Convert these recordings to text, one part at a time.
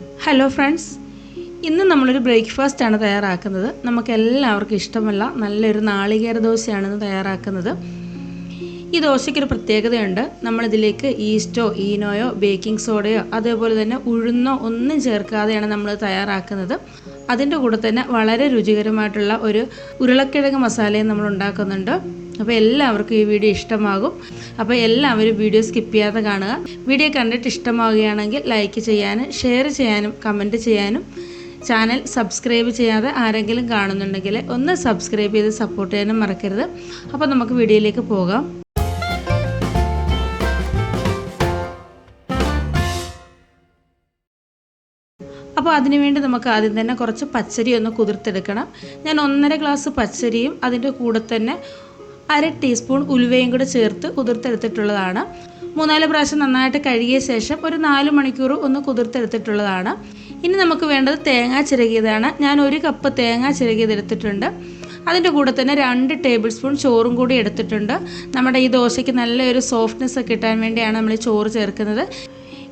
Hello friends, ഇന്ന് നമ്മളൊരു ബ്രേക്ക്ഫാസ്റ്റാണ് തയ്യാറാക്കുന്നത്. നമുക്കെല്ലാവർക്കും ഇഷ്ടമുള്ള നല്ലൊരു നാളികേര ദോശയാണിന്ന് തയ്യാറാക്കുന്നത്. ഈ ദോശയ്ക്കൊരു പ്രത്യേകതയുണ്ട്. നമ്മളിതിലേക്ക് ഈസ്റ്റോ ഈനോയോ ബേക്കിംഗ് സോഡയോ അതേപോലെ തന്നെ ഉഴുന്നോ ഒന്നും ചേർക്കാതെയാണ് നമ്മൾ തയ്യാറാക്കുന്നത്. അതിൻ്റെ കൂടെ തന്നെ വളരെ രുചികരമായിട്ടുള്ള ഒരു ഉരുളക്കിഴങ്ങ് മസാലയും നമ്മൾ ഉണ്ടാക്കുന്നുണ്ട്. അപ്പോൾ എല്ലാവർക്കും ഈ വീഡിയോ ഇഷ്ടമാകും. അപ്പോൾ എല്ലാവരും വീഡിയോ സ്കിപ്പ് ചെയ്യാതെ കാണുക. വീഡിയോ കണ്ടിട്ട് ഇഷ്ടമാവുകയാണെങ്കിൽ ലൈക്ക് ചെയ്യാനും ഷെയർ ചെയ്യാനും കമൻറ്റ് ചെയ്യാനും ചാനൽ സബ്സ്ക്രൈബ് ചെയ്യാതെ ആരെങ്കിലും കാണുന്നുണ്ടെങ്കിൽ ഒന്ന് സബ്സ്ക്രൈബ് ചെയ്ത് സപ്പോർട്ട് ചെയ്യാനും മറക്കരുത്. അപ്പോൾ നമുക്ക് വീഡിയോയിലേക്ക് പോകാം. അപ്പോൾ അതിനുവേണ്ടി നമുക്ക് ആദ്യം തന്നെ കുറച്ച് പച്ചരി ഒന്ന് കുതിർത്തെടുക്കണം. ഞാൻ 1.5 ഗ്ലാസ് പച്ചരിയും അതിൻ്റെ കൂടെ തന്നെ 1/2 ടീസ്പൂൺ ഉലുവയും കൂടെ ചേർത്ത് കുതിർത്തെടുത്തിട്ടുള്ളതാണ്. 3-4 പ്രാവശ്യം നന്നായിട്ട് കഴുകിയ ശേഷം ഒരു 4 മണിക്കൂർ ഒന്ന് കുതിർത്തെടുത്തിട്ടുള്ളതാണ്. ഇനി നമുക്ക് വേണ്ടത് തേങ്ങ ചിരകിയതാണ്. ഞാൻ 1 കപ്പ് തേങ്ങ ചിരകിയതെടുത്തിട്ടുണ്ട്. അതിൻ്റെ കൂടെ തന്നെ 2 ടേബിൾ സ്പൂൺ ചോറും കൂടി എടുത്തിട്ടുണ്ട്. നമ്മുടെ ഈ ദോശയ്ക്ക് നല്ലൊരു സോഫ്റ്റ്നെസ് കിട്ടാൻ വേണ്ടിയാണ് നമ്മൾ ഈ ചോറ് ചേർക്കുന്നത്.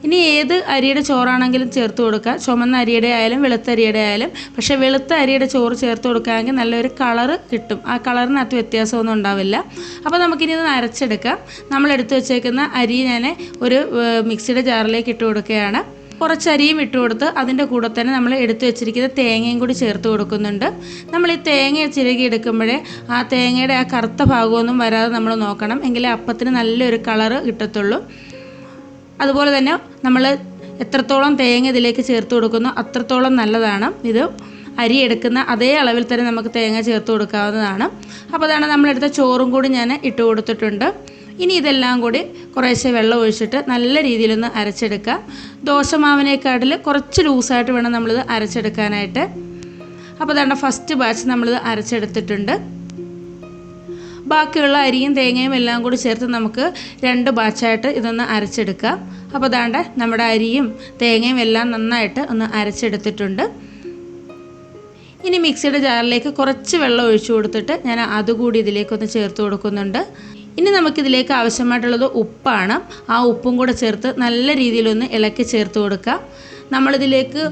ഇനി ഏത് അരിയുടെ ചോറാണെങ്കിലും ചേർത്ത് കൊടുക്കുക. ചുമന്ന അരിയുടെ ആയാലും വെളുത്ത അരിയുടെ ആയാലും. പക്ഷേ വെളുത്ത അരിയുടെ ചോറ് ചേർത്ത് കൊടുക്കുകയാണെങ്കിൽ നല്ലൊരു കളറ് കിട്ടും. ആ കളറിനകത്ത് വ്യത്യാസമൊന്നും ഉണ്ടാവില്ല. അപ്പോൾ നമുക്കിനി ഇത് അരച്ചെടുക്കാം. നമ്മൾ എടുത്ത് വെച്ചേക്കുന്ന അരി ഞാൻ ഒരു മിക്സിയുടെ ജാറിലേക്ക് ഇട്ട് കൊടുക്കുകയാണ്. കുറച്ച് അരിയും ഇട്ട് കൊടുത്ത് അതിൻ്റെ കൂടെ തന്നെ നമ്മൾ എടുത്തു വെച്ചിരിക്കുന്ന തേങ്ങയും കൂടി ചേർത്ത് കൊടുക്കുന്നുണ്ട്. നമ്മൾ ഈ തേങ്ങ ചിരകി എടുക്കുമ്പോഴേ ആ തേങ്ങയുടെ ആ കറുത്ത ഭാഗമൊന്നും വരാതെ നമ്മൾ നോക്കണം. എങ്കിലേ അപ്പത്തിന് നല്ലൊരു കളറ് കിട്ടത്തുള്ളൂ. അതുപോലെ തന്നെ നമ്മൾ എത്രത്തോളം തേങ്ങ ഇതിലേക്ക് ചേർത്ത് കൊടുക്കുന്നോ അത്രത്തോളം നല്ലതാണ്. ഇത് അരി എടുക്കുന്ന അതേ അളവിൽ തന്നെ നമുക്ക് തേങ്ങ ചേർത്ത് കൊടുക്കാവുന്നതാണ്. അപ്പോൾ അതാണ് നമ്മളെടുത്ത ചോറും കൂടി ഞാൻ ഇട്ട് കൊടുത്തിട്ടുണ്ട്. ഇനി ഇതെല്ലാം കൂടി കുറേശ്ശെ വെള്ളം ഒഴിച്ചിട്ട് നല്ല രീതിയിലൊന്ന് അരച്ചെടുക്കാം. ദോശമാവിനേക്കാട്ടിൽ കുറച്ച് ലൂസായിട്ട് വേണം നമ്മളിത് അരച്ചെടുക്കാനായിട്ട്. അപ്പോൾ അതാണ് ഫസ്റ്റ് ബാച്ച് നമ്മളിത് അരച്ചെടുത്തിട്ടുണ്ട്. ബാക്കിയുള്ള അരിയും തേങ്ങയും എല്ലാം കൂടി ചേർത്ത് നമുക്ക് 2 ബാച്ചായിട്ട് ഇതൊന്ന് അരച്ചെടുക്കാം. അപ്പോൾ അതാണ്ട് നമ്മുടെ അരിയും തേങ്ങയും എല്ലാം നന്നായിട്ട് ഒന്ന് അരച്ചെടുത്തിട്ടുണ്ട്. ഇനി മിക്സിയുടെ ജാറിലേക്ക് കുറച്ച് വെള്ളം ഒഴിച്ചു കൊടുത്തിട്ട് ഞാൻ അതുകൂടി ഇതിലേക്കൊന്ന് ചേർത്ത് കൊടുക്കുന്നുണ്ട്. ഇനി നമുക്കിതിലേക്ക് ആവശ്യമായിട്ടുള്ളത് ഉപ്പാണ്. ആ ഉപ്പും കൂടെ ചേർത്ത് നല്ല രീതിയിലൊന്ന് ഇളക്കി ചേർത്ത് കൊടുക്കാം. നമ്മളിതിലേക്ക്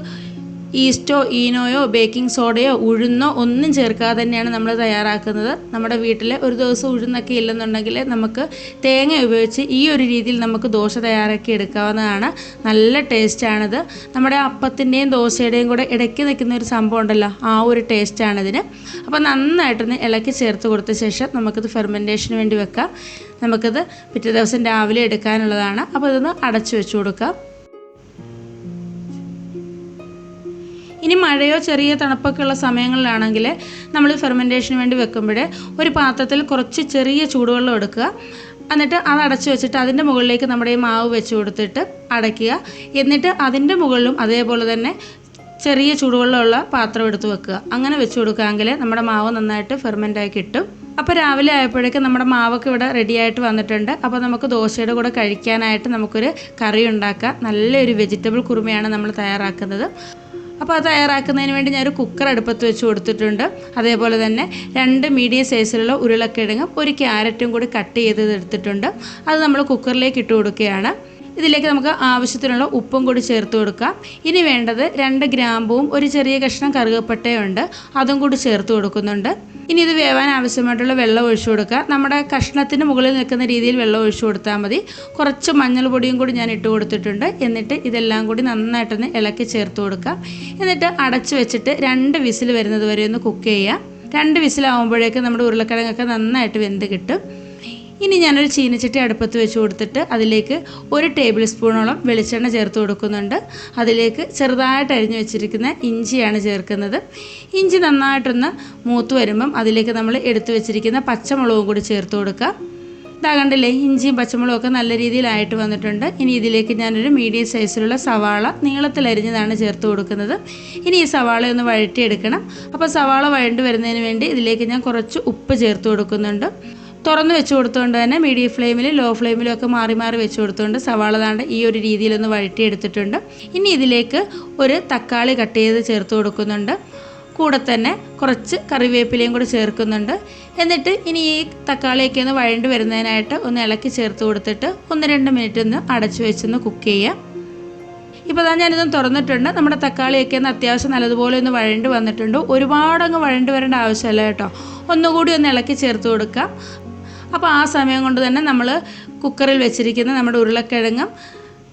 ഈസ്റ്റോ ഈനോയോ ബേക്കിംഗ് സോഡയോ ഉഴുന്നോ ഒന്നും ചേർക്കാതെ തന്നെയാണ് നമ്മൾ തയ്യാറാക്കുന്നത്. നമ്മുടെ വീട്ടിൽ ഒരു ദിവസം ഉഴുന്നൊക്കെ ഇല്ലെന്നുണ്ടെങ്കിൽ നമുക്ക് തേങ്ങ ഉപയോഗിച്ച് ഈ ഒരു രീതിയിൽ നമുക്ക് ദോശ തയ്യാറാക്കി എടുക്കാവുന്നതാണ്. നല്ല ടേസ്റ്റാണിത്. നമ്മുടെ അപ്പത്തിൻ്റെയും ദോശയുടെയും കൂടെ ഇടയ്ക്ക് നിൽക്കുന്ന ഒരു സംഭവം ഉണ്ടല്ലോ, ആ ഒരു ടേസ്റ്റാണിതിന്. അപ്പോൾ നന്നായിട്ടൊന്ന് ഇളക്കി ചേർത്ത് കൊടുത്ത ശേഷം നമുക്കിത് ഫെർമെൻറ്റേഷന് വേണ്ടി വെക്കാം. നമുക്കിത് പിറ്റേ ദിവസം രാവിലെ എടുക്കാനുള്ളതാണ്. അപ്പോൾ ഇതൊന്ന് അടച്ചു വെച്ച് കൊടുക്കാം. ഇനി മഴയോ ചെറിയ തണുപ്പൊക്കെ ഉള്ള സമയങ്ങളിലാണെങ്കിൽ നമ്മൾ ഫെർമെൻറ്റേഷന് വേണ്ടി വെക്കുമ്പോൾ ഒരു പാത്രത്തിൽ കുറച്ച് ചെറിയ ചൂടുവെള്ളം എടുക്കുക. എന്നിട്ട് അത് അടച്ചു വെച്ചിട്ട് അതിൻ്റെ മുകളിലേക്ക് നമ്മുടെ ഈ മാവ് വെച്ച് കൊടുത്തിട്ട് അടയ്ക്കുക. എന്നിട്ട് അതിൻ്റെ മുകളിലും അതേപോലെ തന്നെ ചെറിയ ചൂടുവെള്ളമുള്ള പാത്രം എടുത്ത് വെക്കുക. അങ്ങനെ വെച്ച് കൊടുക്കുകയെങ്കിൽ നമ്മുടെ മാവ് നന്നായിട്ട് ഫെർമെൻ്റായി കിട്ടും. അപ്പോൾ രാവിലെ ആയപ്പോഴേക്കും നമ്മുടെ മാവൊക്കെ ഇവിടെ റെഡിയായിട്ട് വന്നിട്ടുണ്ട്. അപ്പോൾ നമുക്ക് ദോശയുടെ കൂടെ കഴിക്കാനായിട്ട് നമുക്കൊരു കറി ഉണ്ടാക്കാം. നല്ലൊരു വെജിറ്റബിൾ കുറുമയാണ് നമ്മൾ തയ്യാറാക്കുന്നത്. അപ്പോൾ അത് തയ്യാറാക്കുന്നതിന് വേണ്ടി ഞാനൊരു കുക്കർ അടുപ്പത്ത് വെച്ച് കൊടുത്തിട്ടുണ്ട്. അതേപോലെ തന്നെ 2 മീഡിയം സൈസിലുള്ള ഉരുളക്കിഴങ്ങും 1 ക്യാരറ്റും കൂടി കട്ട് ചെയ്തത് എടുത്തിട്ടുണ്ട്. അത് നമ്മൾ കുക്കറിലേക്ക് ഇട്ട് കൊടുക്കുകയാണ്. ഇതിലേക്ക് നമുക്ക് ആവശ്യത്തിനുള്ള ഉപ്പും കൂടി ചേർത്ത് കൊടുക്കാം. ഇനി വേണ്ടത് 2 ഗ്രാമ്പുവും 1 ചെറിയ കഷ്ണം കറുകപ്പട്ടയും ഉണ്ട്, അതും കൂടി ചേർത്ത് കൊടുക്കുന്നുണ്ട്. ഇനി ഇത് വേവാൻ ആവശ്യമായിട്ടുള്ള വെള്ളം ഒഴിച്ചു കൊടുക്കുക. നമ്മുടെ കഷ്ണത്തിന് മുകളിൽ നിൽക്കുന്ന രീതിയിൽ വെള്ളം ഒഴിച്ചു കൊടുത്താൽ മതി. കുറച്ച് മഞ്ഞൾപ്പൊടിയും കൂടി ഞാൻ ഇട്ട് കൊടുത്തിട്ടുണ്ട്. എന്നിട്ട് ഇതെല്ലാം കൂടി നന്നായിട്ടൊന്ന് ഇളക്കി ചേർത്ത് കൊടുക്കാം. എന്നിട്ട് അടച്ചു വെച്ചിട്ട് 2 വിസിൽ വരുന്നത് വരെ ഒന്ന് കുക്ക് ചെയ്യാം. 2 വിസിലാവുമ്പോഴേക്കും നമ്മുടെ ഉരുളക്കിഴങ്ങൊക്കെ നന്നായിട്ട് വെന്ത് കിട്ടും. ഇനി ഞാനൊരു ചീനച്ചട്ടി അടുപ്പത്ത് വെച്ച് കൊടുത്തിട്ട് അതിലേക്ക് 1 ടേബിൾ സ്പൂണോളം വെളിച്ചെണ്ണ ചേർത്ത് കൊടുക്കുന്നുണ്ട്. അതിലേക്ക് ചെറുതായിട്ട് അരിഞ്ഞു വെച്ചിരിക്കുന്ന ഇഞ്ചിയാണ് ചേർക്കുന്നത്. ഇഞ്ചി നന്നായിട്ടൊന്ന് മൂത്ത് വരുമ്പം അതിലേക്ക് നമ്മൾ എടുത്തു വെച്ചിരിക്കുന്ന പച്ചമുളകും കൂടി ചേർത്ത് കൊടുക്കുക. ഇതാ കണ്ടില്ലേ, ഇഞ്ചിയും പച്ചമുളകും ഒക്കെ നല്ല രീതിയിലായിട്ട് വന്നിട്ടുണ്ട്. ഇനി ഇതിലേക്ക് ഞാനൊരു മീഡിയം സൈസിലുള്ള സവാള നീളത്തിലരിഞ്ഞതാണ് ചേർത്ത് കൊടുക്കുന്നത്. ഇനി ഈ സവാള ഒന്ന് വഴറ്റിയെടുക്കണം. അപ്പോൾ സവാള വഴണ്ട് വരുന്നതിന് വേണ്ടി ഇതിലേക്ക് ഞാൻ കുറച്ച് ഉപ്പ് ചേർത്ത് കൊടുക്കുന്നുണ്ട്. തുറന്ന് വെച്ച് കൊടുത്തുകൊണ്ട് തന്നെ മീഡിയം ഫ്ലെയിമിൽ ലോ ഫ്ലെയിമിലും ഒക്കെ മാറി മാറി വെച്ച് കൊടുത്തുകൊണ്ട് സവാള താണ്ട് ഈ ഒരു രീതിയിലൊന്ന് വഴറ്റിയെടുത്തിട്ടുണ്ട്. ഇനി ഇതിലേക്ക് ഒരു തക്കാളി കട്ട് ചെയ്ത് ചേർത്ത് കൊടുക്കുന്നുണ്ട്. കൂടെ തന്നെ കുറച്ച് കറിവേപ്പിലയും കൂടി ചേർക്കുന്നുണ്ട്. എന്നിട്ട് ഇനി ഈ തക്കാളിയൊക്കെ ഒന്ന് വഴണ്ട് വരുന്നതിനായിട്ട് ഒന്ന് ഇളക്കി ചേർത്ത് കൊടുത്തിട്ട് 1-2 മിനിറ്റ് ഒന്ന് അടച്ചു വെച്ചൊന്ന് കുക്ക് ചെയ്യാം. ഇപ്പോൾ ഞാനിതും തുറന്നിട്ടുണ്ട്. നമ്മുടെ തക്കാളിയൊക്കെ ഒന്ന് അത്യാവശ്യം നല്ലതുപോലെ ഒന്ന് വഴണ്ട് വന്നിട്ടുണ്ട്. ഒരുപാടങ്ങ് വഴണ്ട് വരേണ്ട ആവശ്യമില്ല കേട്ടോ. ഒന്നുകൂടി ഒന്ന് ഇളക്കി ചേർത്ത് കൊടുക്കാം. അപ്പോൾ ആ സമയം കൊണ്ട് തന്നെ നമ്മൾ കുക്കറിൽ വെച്ചിരിക്കുന്ന നമ്മുടെ ഉരുളക്കിഴങ്ങും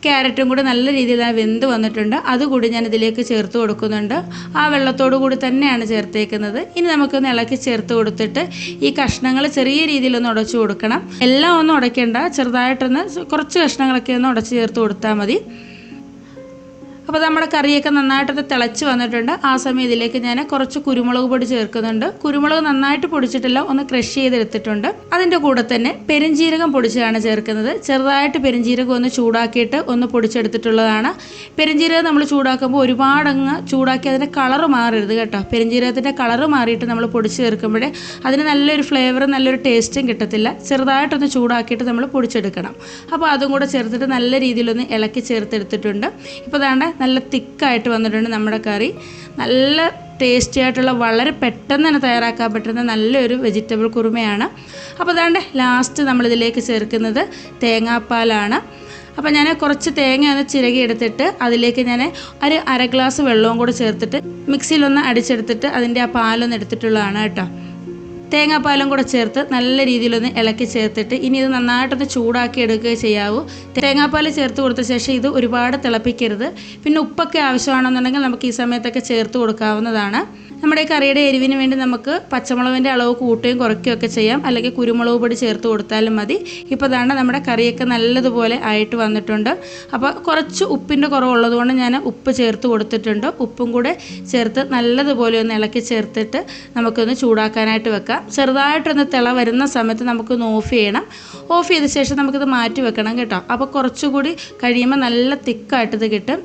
ക്യാരറ്റും കൂടി നല്ല രീതിയിൽ വെന്ത് വന്നിട്ടുണ്ട്. അതുകൂടി ഞാൻ ഇതിലേക്ക് ചേർത്ത് കൊടുക്കുന്നുണ്ട്. ആ വെള്ളത്തോടു കൂടി തന്നെയാണ് ചേർത്തേക്കുന്നത്. ഇനി നമുക്കൊന്ന് ഇളക്കി ചേർത്ത് കൊടുത്തിട്ട് ഈ കഷ്ണങ്ങൾ ചെറിയ രീതിയിലൊന്ന് ഉടച്ചു കൊടുക്കണം. എല്ലാം ഒന്നും ഉടയ്ക്കേണ്ട, ചെറുതായിട്ടൊന്ന് കുറച്ച് കഷ്ണങ്ങളൊക്കെ ഒന്ന് ഉടച്ച് ചേർത്ത് കൊടുത്താൽ മതി. അപ്പോൾ നമ്മുടെ കറിയൊക്കെ നന്നായിട്ടൊന്ന് തിളച്ച് വന്നിട്ടുണ്ട്. ആ സമയം ഇതിലേക്ക് ഞാൻ കുറച്ച് കുരുമുളക് പൊടി ചേർക്കുന്നുണ്ട്. കുരുമുളക് നന്നായിട്ട് പൊടിച്ചിട്ടില്ല, ഒന്ന് ക്രഷ് ചെയ്തെടുത്തിട്ടുണ്ട്. അതിൻ്റെ കൂടെ തന്നെ പെരുംജീരകം പൊടിച്ചാണ് ചേർക്കുന്നത്. ചെറുതായിട്ട് പെരുംജീരകം ഒന്ന് ചൂടാക്കിയിട്ട് ഒന്ന് പൊടിച്ചെടുത്തിട്ടുള്ളതാണ്. പെരുംജീരകം നമ്മൾ ചൂടാക്കുമ്പോൾ ഒരുപാടങ്ങ് ചൂടാക്കി അതിൻ്റെ കളറ് മാറരുത് കേട്ടോ. പെരുംജീരകത്തിൻ്റെ കളറ് മാറിയിട്ട് നമ്മൾ പൊടിച്ച് ചേർക്കുമ്പോഴേ അതിന് നല്ലൊരു ഫ്ലേവറും നല്ലൊരു ടേസ്റ്റും കിട്ടത്തില്ല. ചെറുതായിട്ടൊന്ന് ചൂടാക്കിയിട്ട് നമ്മൾ പൊടിച്ചെടുക്കണം. അപ്പോൾ അതും കൂടെ ചേർത്തിട്ട് നല്ല രീതിയിലൊന്ന് ഇളക്കി ചേർത്തെടുത്തിട്ടുണ്ട്. ഇപ്പോൾ അതാണ്ട് നല്ല തിക്കായിട്ട് വന്നിട്ടുണ്ട് നമ്മുടെ കറി. നല്ല ടേസ്റ്റി ആയിട്ടുള്ള, വളരെ പെട്ടെന്ന് തന്നെ തയ്യാറാക്കാൻ പറ്റുന്ന നല്ലൊരു വെജിറ്റബിൾ കുറുമയാണ്. അപ്പോൾ അതാണ്ട് ലാസ്റ്റ് നമ്മളിതിലേക്ക് ചേർക്കുന്നത് തേങ്ങാപ്പാലാണ്. അപ്പോൾ ഞാൻ കുറച്ച് തേങ്ങ ഒന്ന് ചിരകി എടുത്തിട്ട് അതിലേക്ക് ഞാൻ അര ഗ്ലാസ് വെള്ളവും കൂടെ ചേർത്തിട്ട് മിക്സിയിലൊന്ന് അടിച്ചെടുത്തിട്ട് അതിൻ്റെ ആ പാലൊന്ന് എടുത്തിട്ടുള്ളതാണ് കേട്ടോ. തേങ്ങാപ്പാലും കൂടെ ചേർത്ത് നല്ല രീതിയിലൊന്ന് ഇളക്കി ചേർത്തിട്ട് ഇനി ഇത് നന്നായിട്ടൊന്ന് ചൂടാക്കി എടുക്കുകയും ചെയ്യാവൂ. തേങ്ങാപ്പാൽ ചേർത്ത് കൊടുത്ത ശേഷം ഇത് ഒരുപാട് തിളപ്പിക്കരുത്. പിന്നെ ഉപ്പൊക്കെ ആവശ്യമാണെന്നുണ്ടെങ്കിൽ നമുക്ക് ഈ സമയത്തൊക്കെ ചേർത്ത് കൊടുക്കാവുന്നതാണ്. നമ്മുടെ ഈ കറിയുടെ എരിവിന് വേണ്ടി നമുക്ക് പച്ചമുളകിൻ്റെ അളവ് കൂട്ടുകയും കുറയ്ക്കുകയൊക്കെ ചെയ്യാം, അല്ലെങ്കിൽ കുരുമുളക് പൊടി ചേർത്ത് കൊടുത്താലും മതി. ഇപ്പോൾ അതാണ് നമ്മുടെ കറിയൊക്കെ നല്ലതുപോലെ ആയിട്ട് വന്നിട്ടുണ്ട്. അപ്പോൾ കുറച്ച് ഉപ്പിൻ്റെ കുറവുള്ളത് കൊണ്ട് ഞാൻ ഉപ്പ് ചേർത്ത് കൊടുത്തിട്ടുണ്ട്. ഉപ്പും കൂടെ ചേർത്ത് നല്ലതുപോലെ ഒന്ന് ഇളക്കി ചേർത്തിട്ട് നമുക്കൊന്ന് ചൂടാക്കാനായിട്ട് വെക്കാം. ചെറുതായിട്ടൊന്ന് തിള വരുന്ന സമയത്ത് നമുക്കൊന്ന് ഓഫ് ചെയ്യണം. ഓഫ് ചെയ്ത ശേഷം നമുക്കിത് മാറ്റി വെക്കണം കേട്ടോ. അപ്പോൾ കുറച്ചുകൂടി കഴിയുമ്പോൾ നല്ല തിക്കായിട്ടിത് കിട്ടും.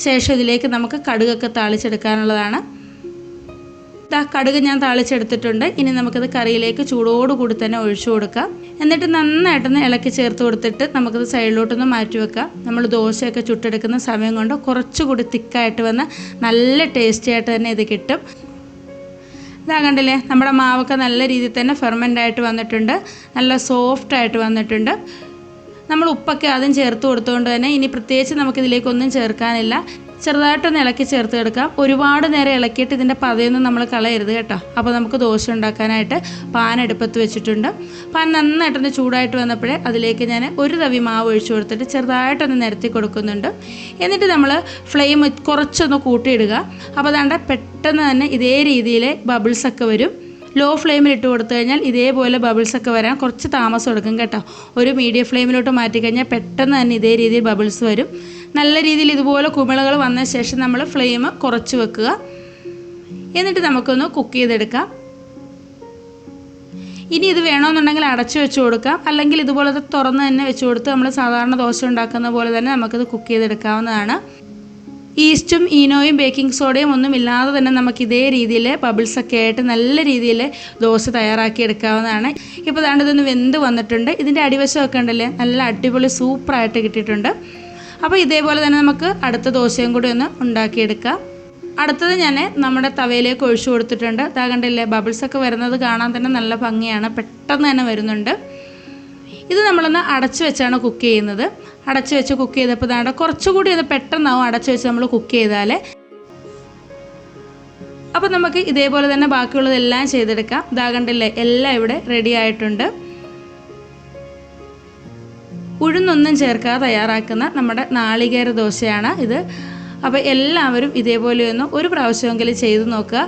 ശേഷം ഇതിലേക്ക് നമുക്ക് കടുകൊക്കെ താളിച്ചെടുക്കാനുള്ളതാണ്. കടുക് ഞാൻ താളിച്ചെടുത്തിട്ടുണ്ട്. ഇനി നമുക്കത് കറിയിലേക്ക് ചൂടോടുകൂടി തന്നെ ഒഴിച്ചു കൊടുക്കാം. എന്നിട്ട് നന്നായിട്ടൊന്ന് ഇളക്കി ചേർത്ത് കൊടുത്തിട്ട് നമുക്കത് സൈഡിലോട്ടൊന്ന് മാറ്റി വെക്കാം. നമ്മൾ ദോശയൊക്കെ ചുട്ടെടുക്കുന്ന സമയം കൊണ്ട് കുറച്ചുകൂടി തിക്കായിട്ട് വന്ന് നല്ല ടേസ്റ്റി ആയിട്ട് തന്നെ ഇത് കിട്ടും. ഇതാ കണ്ടില്ലേ, നമ്മുടെ മാവൊക്കെ നല്ല രീതിയിൽ തന്നെ ഫെർമെൻ്റ് ആയിട്ട് വന്നിട്ടുണ്ട്. നല്ല സോഫ്റ്റായിട്ട് വന്നിട്ടുണ്ട്. നമ്മൾ ഉപ്പൊക്കെ ആദ്യം ചേർത്ത് കൊടുത്തുകൊണ്ട് തന്നെ ഇനി പ്രത്യേകിച്ച് നമുക്കിതിലേക്കൊന്നും ചേർക്കാനില്ല. ചെറുതായിട്ടൊന്ന് ഇളക്കി ചേർത്ത് എടുക്കാം. ഒരുപാട് നേരം ഇളക്കിയിട്ട് ഇതിൻ്റെ പതയൊന്നും നമ്മൾ കളയരുത് കേട്ടോ. അപ്പോൾ നമുക്ക് ദോശ ഉണ്ടാക്കാനായിട്ട് പാൻ അടുപ്പത്ത് വെച്ചിട്ടുണ്ട്. പാൻ നന്നായിട്ടൊന്ന് ചൂടായിട്ട് വന്നപ്പോഴേ അതിലേക്ക് ഞാൻ ഒരു തവി മാവ് ഒഴിച്ചു കൊടുത്തിട്ട് ചെറുതായിട്ടൊന്ന് നിരത്തി കൊടുക്കുന്നുണ്ട്. എന്നിട്ട് നമ്മൾ ഫ്ലെയിം കുറച്ചൊന്ന് കൂട്ടിയിടുക. അപ്പോൾ അതാണ്ട് പെട്ടെന്ന് തന്നെ ഇതേ രീതിയിൽ ബബിൾസൊക്കെ വരും. ലോ ഫ്ലെയിമിൽ ഇട്ട് കൊടുത്തു കഴിഞ്ഞാൽ ഇതേപോലെ ബബിൾസൊക്കെ വരാൻ കുറച്ച് താമസം എടുക്കും കേട്ടോ. ഒരു മീഡിയം ഫ്ലെയിമിലോട്ട് മാറ്റിക്കഴിഞ്ഞാൽ പെട്ടെന്ന് തന്നെ ഇതേ രീതിയിൽ ബബിൾസ് വരും. നല്ല രീതിയിൽ ഇതുപോലെ കുമിളകൾ വന്ന ശേഷം നമ്മൾ ഫ്ലെയിം കുറച്ച് വെക്കുക. എന്നിട്ട് നമുക്കൊന്ന് കുക്ക് ചെയ്തെടുക്കാം. ഇനി ഇത് വേണമെന്നുണ്ടെങ്കിൽ അടച്ചു വെച്ച് കൊടുക്കാം, അല്ലെങ്കിൽ ഇതുപോലത്തെ തുറന്ന് തന്നെ വെച്ച് കൊടുത്ത് നമ്മൾ സാധാരണ ദോശ ഉണ്ടാക്കുന്ന പോലെ തന്നെ നമുക്കിത് കുക്ക് ചെയ്തെടുക്കാവുന്നതാണ്. ഈസ്റ്റും ഈനോയും ബേക്കിംഗ് സോഡയും ഒന്നും ഇല്ലാതെ തന്നെ നമുക്ക് ഇതേ രീതിയിൽ ബബിൾസൊക്കെ ആയിട്ട് നല്ല രീതിയിൽ ദോശ തയ്യാറാക്കി എടുക്കാവുന്നതാണ്. ഇപ്പോൾ ദാണ്ട് ഇതൊന്ന് വെന്ത് വന്നിട്ടുണ്ട്. ഇതിൻ്റെ അടിവശമൊക്കെ ഉണ്ടല്ലേ, നല്ല അടിപൊളി സൂപ്പറായിട്ട് കിട്ടിയിട്ടുണ്ട്. അപ്പോൾ ഇതേപോലെ തന്നെ നമുക്ക് അടുത്ത ദോശയും കൂടി ഒന്ന് ഉണ്ടാക്കിയെടുക്കാം. അടുത്തത് ഞാൻ നമ്മുടെ തവയിലേക്ക് ഒഴിച്ചു കൊടുത്തിട്ടുണ്ട്. ഇതാ കണ്ടില്ലേ, ബബിൾസൊക്കെ വരുന്നത് കാണാൻ തന്നെ നല്ല ഭംഗിയാണ്, പെട്ടെന്ന് തന്നെ വരുന്നുണ്ട്. ഇത് നമ്മളൊന്ന് അടച്ചു വെച്ചാണ് കുക്ക് ചെയ്യുന്നത്. അടച്ചു വെച്ച് കുക്ക് ചെയ്തപ്പോൾ ദാണ്ട് കുറച്ചുകൂടി അത് പെട്ടെന്നാവും അടച്ചു വെച്ച് നമ്മൾ കുക്ക് ചെയ്താൽ. അപ്പോൾ നമുക്ക് ഇതേപോലെ തന്നെ ബാക്കിയുള്ളതെല്ലാം ചെയ്തെടുക്കാം. ഇതാ കണ്ടില്ലേ, എല്ലാം ഇവിടെ റെഡി ആയിട്ടുണ്ട്. ഉഴുന്നൊന്നും ചേർക്കാതെ തയ്യാറാക്കുന്ന നമ്മുടെ നാളികേര ദോശയാണ് ഇത്. അപ്പോൾ എല്ലാവരും ഇതേപോലെ ഒന്ന് ഒരു പ്രാവശ്യമെങ്കിലും ചെയ്ത് നോക്കുക.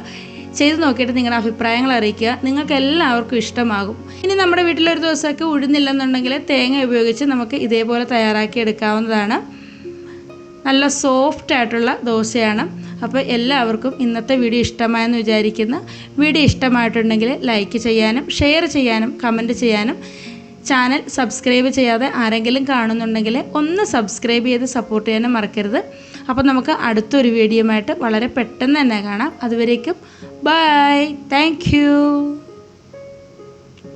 ചെയ്ത് നോക്കിയിട്ട് നിങ്ങളുടെ അഭിപ്രായങ്ങൾ അറിയിക്കുക. നിങ്ങൾക്ക് എല്ലാവർക്കും ഇഷ്ടമാകും. ഇനി നമ്മുടെ വീട്ടിലൊരു ദിവസമൊക്കെ ഉഴുന്നില്ലെന്നുണ്ടെങ്കിൽ തേങ്ങ ഉപയോഗിച്ച് നമുക്ക് ഇതേപോലെ തയ്യാറാക്കി എടുക്കാവുന്നതാണ്. നല്ല സോഫ്റ്റായിട്ടുള്ള ദോശയാണ്. അപ്പോൾ എല്ലാവർക്കും ഇന്നത്തെ വീഡിയോ ഇഷ്ടമായെന്ന് വിചാരിക്കുന്നു. വീഡിയോ ഇഷ്ടമായിട്ടുണ്ടെങ്കിൽ ലൈക്ക് ചെയ്യാനും ഷെയർ ചെയ്യാനും കമൻറ്റ് ചെയ്യാനും ചാനൽ സബ്സ്ക്രൈബ് ചെയ്യാതെ ആരെങ്കിലും കാണുന്നുണ്ടെങ്കിൽ ഒന്ന് സബ്സ്ക്രൈബ് ചെയ്ത് സപ്പോർട്ട് ചെയ്യാനും മറക്കരുത്. അപ്പോൾ നമുക്ക് അടുത്തൊരു വീഡിയോയുമായിട്ട് വളരെ പെട്ടെന്ന് തന്നെ കാണാം. അതുവരേക്കും ബൈ. Thank you.